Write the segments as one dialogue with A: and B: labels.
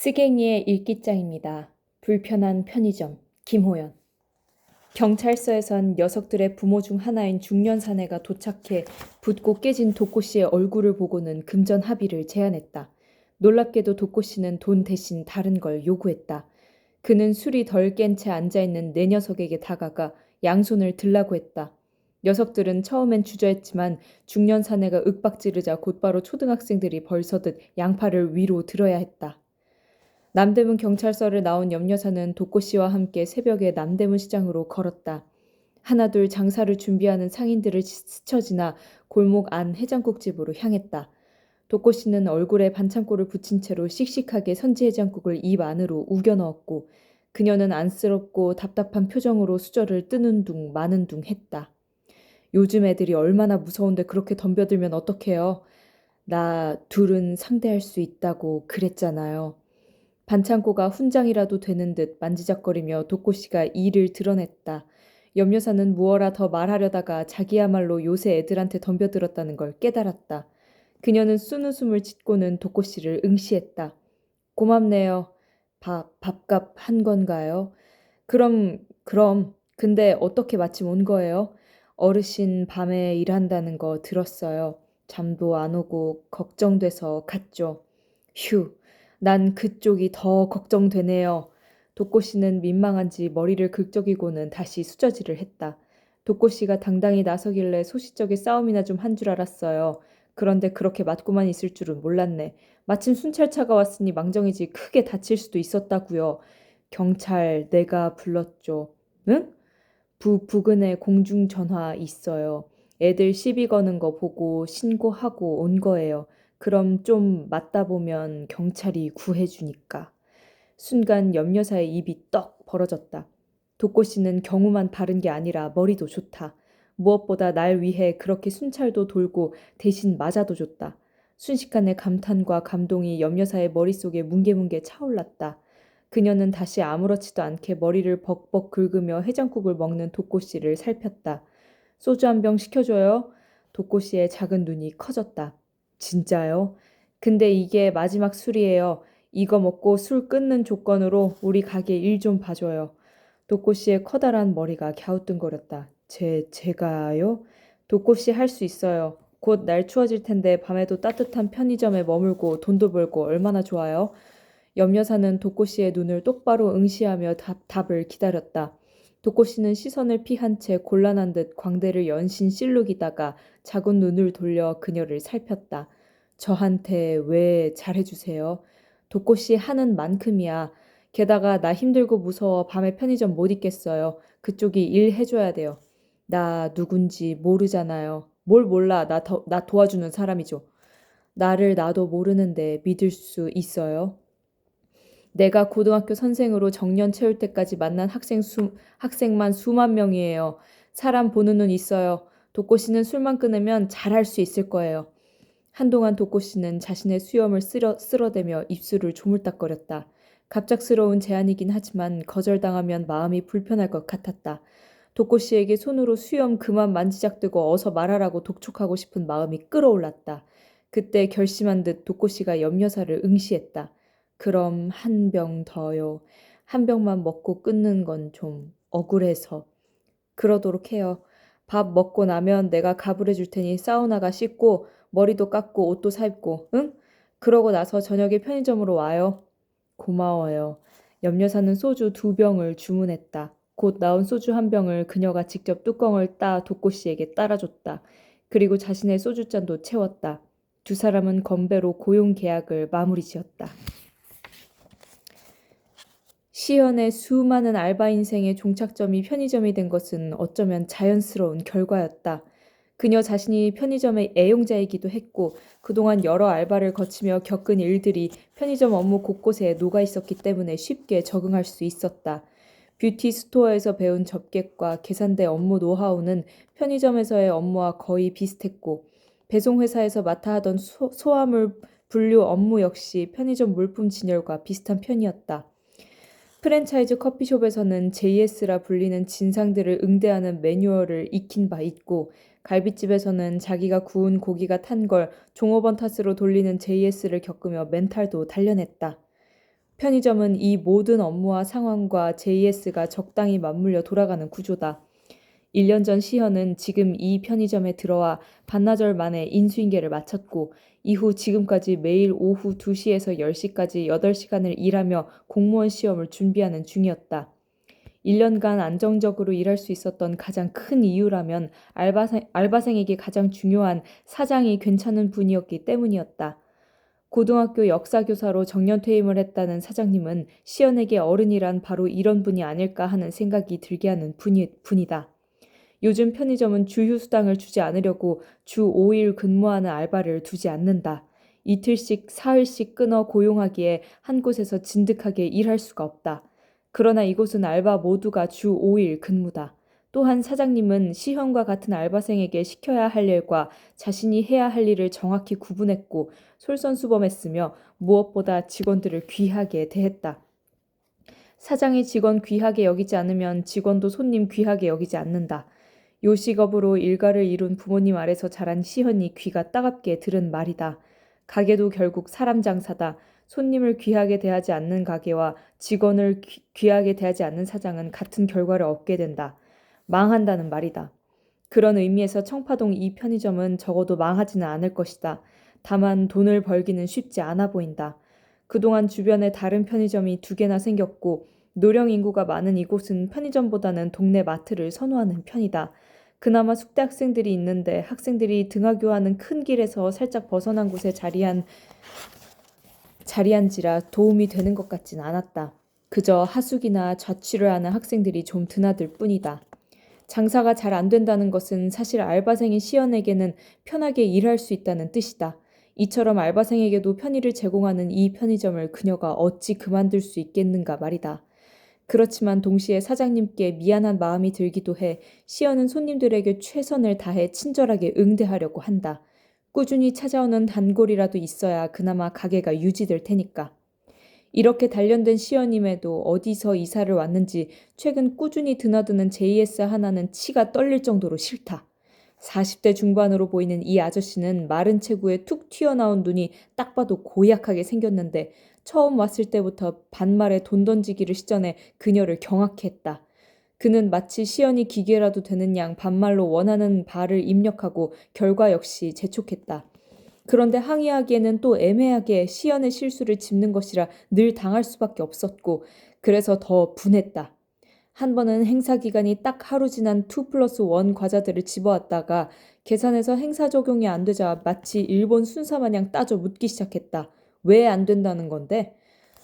A: 스갱이의 일기장입니다. 불편한 편의점. 김호연. 경찰서에선 녀석들의 부모 중 하나인 중년 사내가 도착해 붓고 깨진 도꼬 씨의 얼굴을 보고는 금전 합의를 제안했다. 놀랍게도 도꼬 씨는 돈 대신 다른 걸 요구했다. 그는 술이 덜 깬 채 앉아있는 내 녀석에게 다가가 양손을 들라고 했다. 녀석들은 처음엔 주저했지만 중년 사내가 윽박지르자 곧바로 초등학생들이 벌서듯 양팔을 위로 들어야 했다. 남대문 경찰서를 나온 염여사는 도꼬 씨와 함께 새벽에 남대문 시장으로 걸었다. 하나둘 장사를 준비하는 상인들을 스쳐 지나 골목 안 해장국집으로 향했다. 도꼬 씨는 얼굴에 반창고를 붙인 채로 씩씩하게 선지 해장국을 입 안으로 우겨 넣었고 그녀는 안쓰럽고 답답한 표정으로 수저를 뜨는 둥 마는 둥 했다. 요즘 애들이 얼마나 무서운데 그렇게 덤벼들면 어떡해요? 나 둘은 상대할 수 있다고 그랬잖아요. 반창고가 훈장이라도 되는 듯 만지작거리며 도꼬 씨가 이를 드러냈다. 염여사는 무어라 더 말하려다가 자기야말로 요새 애들한테 덤벼들었다는 걸 깨달았다. 그녀는 쓴웃음을 짓고는 도꼬 씨를 응시했다. 고맙네요. 밥값 한 건가요? 그럼. 근데 어떻게 마침 온 거예요? 어르신 밤에 일한다는 거 들었어요. 잠도 안 오고 걱정돼서 갔죠. 휴. 난 그쪽이 더 걱정되네요. 도꼬 씨는 민망한지 머리를 긁적이고는 다시 수저질을 했다. 도꼬 씨가 당당히 나서길래 소시적인 싸움이나 좀 한 줄 알았어요. 그런데 그렇게 맞고만 있을 줄은 몰랐네. 마침 순찰차가 왔으니 망정이지 크게 다칠 수도 있었다고요. 경찰 내가 불렀죠. 응? 부근에 공중전화 있어요. 애들 시비 거는 거 보고 신고하고 온 거예요. 그럼 좀 맞다 보면 경찰이 구해주니까. 순간 염여사의 입이 떡 벌어졌다. 도꼬 씨는 경우만 바른 게 아니라 머리도 좋다. 무엇보다 날 위해 그렇게 순찰도 돌고 대신 맞아도 줬다. 순식간에 감탄과 감동이 염여사의 머릿속에 뭉게뭉게 차올랐다. 그녀는 다시 아무렇지도 않게 머리를 벅벅 긁으며 해장국을 먹는 도꼬 씨를 살폈다. 소주 한 병 시켜줘요? 도꼬 씨의 작은 눈이 커졌다. 진짜요? 근데 이게 마지막 술이에요. 이거 먹고 술 끊는 조건으로 우리 가게 일 좀 봐줘요. 도꼬 씨의 커다란 머리가 갸우뚱거렸다. 제가요? 도꼬 씨 할 수 있어요. 곧 날 추워질 텐데 밤에도 따뜻한 편의점에 머물고 돈도 벌고 얼마나 좋아요? 염여사는 도꼬 씨의 눈을 똑바로 응시하며 답을 기다렸다. 도꼬 씨는 시선을 피한 채 곤란한 듯 광대를 연신 실룩이다가 작은 눈을 돌려 그녀를 살폈다. 저한테 왜 잘해주세요? 도꼬 씨 하는 만큼이야. 게다가 나 힘들고 무서워 밤에 편의점 못 있겠어요. 그쪽이 일 해줘야 돼요. 나 누군지 모르잖아요. 뭘 몰라. 나 도와주는 사람이죠. 나를 나도 모르는데 믿을 수 있어요? 내가 고등학교 선생으로 정년 채울 때까지 만난 학생만 수만 명이에요. 사람 보는 눈 있어요. 도꼬 씨는 술만 끊으면 잘할 수 있을 거예요. 한동안 도꼬 씨는 자신의 수염을 쓸어대며 입술을 조물딱거렸다. 갑작스러운 제안이긴 하지만 거절당하면 마음이 불편할 것 같았다. 도꼬 씨에게 손으로 수염 그만 만지작대고 어서 말하라고 독촉하고 싶은 마음이 끌어올랐다. 그때 결심한 듯 도꼬 씨가 염려사를 응시했다. 그럼 한 병 더요. 한 병만 먹고 끊는 건 좀 억울해서. 그러도록 해요. 밥 먹고 나면 내가 가불해 줄 테니 사우나가 씻고 머리도 깎고 옷도 사입고, 응? 그러고 나서 저녁에 편의점으로 와요. 고마워요. 염려사는 소주 2병을 주문했다. 곧 나온 소주 1병을 그녀가 직접 뚜껑을 따 도꼬 씨에게 따라줬다. 그리고 자신의 소주잔도 채웠다. 두 사람은 건배로 고용 계약을 마무리 지었다. 시연의 수많은 알바 인생의 종착점이 편의점이 된 것은 어쩌면 자연스러운 결과였다. 그녀 자신이 편의점의 애용자이기도 했고 그동안 여러 알바를 거치며 겪은 일들이 편의점 업무 곳곳에 녹아 있었기 때문에 쉽게 적응할 수 있었다. 뷰티 스토어에서 배운 접객과 계산대 업무 노하우는 편의점에서의 업무와 거의 비슷했고 배송회사에서 맡아 하던 소화물 분류 업무 역시 편의점 물품 진열과 비슷한 편이었다. 프랜차이즈 커피숍에서는 JS라 불리는 진상들을 응대하는 매뉴얼을 익힌 바 있고 갈비집에서는 자기가 구운 고기가 탄 걸 종업원 탓으로 돌리는 JS를 겪으며 멘탈도 단련했다. 편의점은 이 모든 업무와 상황과 JS가 적당히 맞물려 돌아가는 구조다. 1년 전 시현은 지금 이 편의점에 들어와 반나절 만에 인수인계를 마쳤고 이후 지금까지 매일 오후 2시에서 10시까지 8시간을 일하며 공무원 시험을 준비하는 중이었다. 1년간 안정적으로 일할 수 있었던 가장 큰 이유라면 알바생에게 가장 중요한 사장이 괜찮은 분이었기 때문이었다. 고등학교 역사교사로 정년퇴임을 했다는 사장님은 시연에게 어른이란 바로 이런 분이 아닐까 하는 생각이 들게 하는 분이다. 요즘 편의점은 주휴수당을 주지 않으려고 주 5일 근무하는 알바를 두지 않는다. 이틀씩 사흘씩 끊어 고용하기에 한 곳에서 진득하게 일할 수가 없다. 그러나 이곳은 알바 모두가 주 5일 근무다. 또한 사장님은 시현과 같은 알바생에게 시켜야 할 일과 자신이 해야 할 일을 정확히 구분했고 솔선수범했으며 무엇보다 직원들을 귀하게 대했다. 사장이 직원 귀하게 여기지 않으면 직원도 손님 귀하게 여기지 않는다. 요식업으로 일가를 이룬 부모님 아래서 자란 시현이 귀가 따갑게 들은 말이다. 가게도 결국 사람 장사다. 손님을 귀하게 대하지 않는 가게와 직원을 귀하게 대하지 않는 사장은 같은 결과를 얻게 된다. 망한다는 말이다. 그런 의미에서 청파동 이 편의점은 적어도 망하지는 않을 것이다. 다만 돈을 벌기는 쉽지 않아 보인다. 그동안 주변에 다른 편의점이 2개나 생겼고 노령 인구가 많은 이곳은 편의점보다는 동네 마트를 선호하는 편이다. 그나마 숙대 학생들이 있는데 학생들이 등하교하는 큰 길에서 살짝 벗어난 곳에 자리한지라 도움이 되는 것 같진 않았다. 그저 하숙이나 자취를 하는 학생들이 좀 드나들 뿐이다. 장사가 잘 안 된다는 것은 사실 알바생인 시연에게는 편하게 일할 수 있다는 뜻이다. 이처럼 알바생에게도 편의를 제공하는 이 편의점을 그녀가 어찌 그만둘 수 있겠는가 말이다. 그렇지만 동시에 사장님께 미안한 마음이 들기도 해 시연은 손님들에게 최선을 다해 친절하게 응대하려고 한다. 꾸준히 찾아오는 단골이라도 있어야 그나마 가게가 유지될 테니까. 이렇게 단련된 시연임에도 어디서 이사를 왔는지 최근 꾸준히 드나드는 JS 하나는 치가 떨릴 정도로 싫다. 40대 중반으로 보이는 이 아저씨는 마른 체구에 툭 튀어나온 눈이 딱 봐도 고약하게 생겼는데 처음 왔을 때부터 반말에 돈 던지기를 시전해 그녀를 경악해 했다. 그는 마치 시연이 기계라도 되는 양 반말로 원하는 바를 입력하고 결과 역시 재촉했다. 그런데 항의하기에는 또 애매하게 시연의 실수를 짚는 것이라 늘 당할 수밖에 없었고 그래서 더 분했다. 한 번은 행사 기간이 딱 하루 지난 2+1 과자들을 집어왔다가 계산해서 행사 적용이 안 되자 마치 일본 순사 마냥 따져 묻기 시작했다. 왜 안 된다는 건데?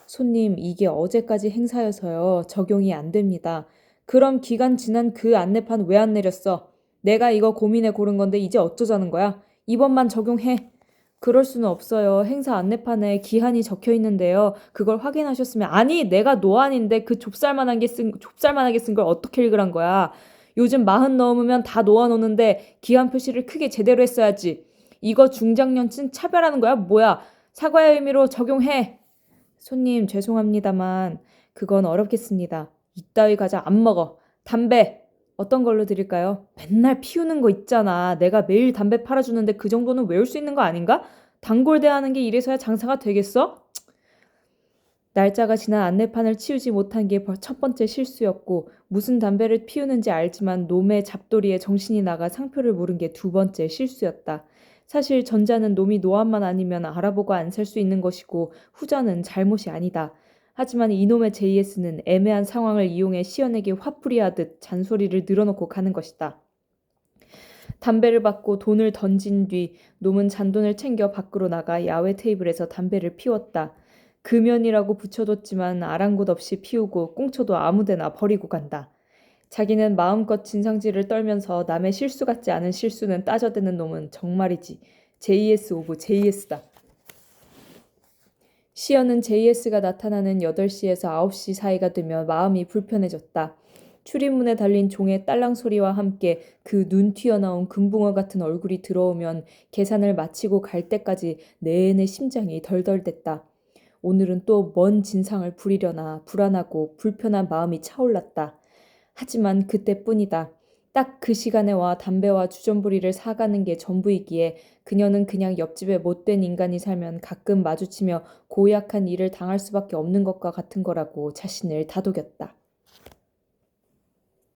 A: 손님, 이게 어제까지 행사여서요. 적용이 안 됩니다. 그럼 기간 지난 그 안내판 왜 안 내렸어? 내가 이거 고민해 고른 건데 이제 어쩌자는 거야? 이번만 적용해. 그럴 수는 없어요. 행사 안내판에 기한이 적혀 있는데요. 그걸 확인하셨으면 아니 내가 노안인데 그 좁쌀만하게 쓴 걸 어떻게 읽으란 거야. 요즘 40 넘으면 다 놓아놓는데 기한 표시를 크게 제대로 했어야지. 이거 중장년층 차별하는 거야? 뭐야? 사과의 의미로 적용해. 손님 죄송합니다만 그건 어렵겠습니다. 이따위 과자 안 먹어. 담배 어떤 걸로 드릴까요? 맨날 피우는 거 있잖아. 내가 매일 담배 팔아주는데 그 정도는 외울 수 있는 거 아닌가? 단골 대하는 게 이래서야 장사가 되겠어? 날짜가 지난 안내판을 치우지 못한 게 첫 번째 실수였고 무슨 담배를 피우는지 알지만 놈의 잡돌이에 정신이 나가 상표를 물은 게 2번째 실수였다. 사실 전자는 놈이 노안만 아니면 알아보고 안 살 수 있는 것이고 후자는 잘못이 아니다. 하지만 이놈의 JS는 애매한 상황을 이용해 시연에게 화풀이하듯 잔소리를 늘어놓고 가는 것이다. 담배를 받고 돈을 던진 뒤 놈은 잔돈을 챙겨 밖으로 나가 야외 테이블에서 담배를 피웠다. 금연이라고 붙여뒀지만 아랑곳 없이 피우고 꽁초도 아무데나 버리고 간다. 자기는 마음껏 진상질을 떨면서 남의 실수 같지 않은 실수는 따져대는 놈은 정말이지 JS 오브 JS다. 시연은 JS가 나타나는 8시에서 9시 사이가 되면 마음이 불편해졌다. 출입문에 달린 종의 딸랑 소리와 함께 그 눈 튀어나온 금붕어 같은 얼굴이 들어오면 계산을 마치고 갈 때까지 내내 심장이 덜덜댔다. 오늘은 또 뭔 진상을 부리려나 불안하고 불편한 마음이 차올랐다. 하지만 그때뿐이다. 딱 그 시간에 와 담배와 주전부리를 사가는 게 전부이기에 그녀는 그냥 옆집에 못된 인간이 살면 가끔 마주치며 고약한 일을 당할 수밖에 없는 것과 같은 거라고 자신을 다독였다.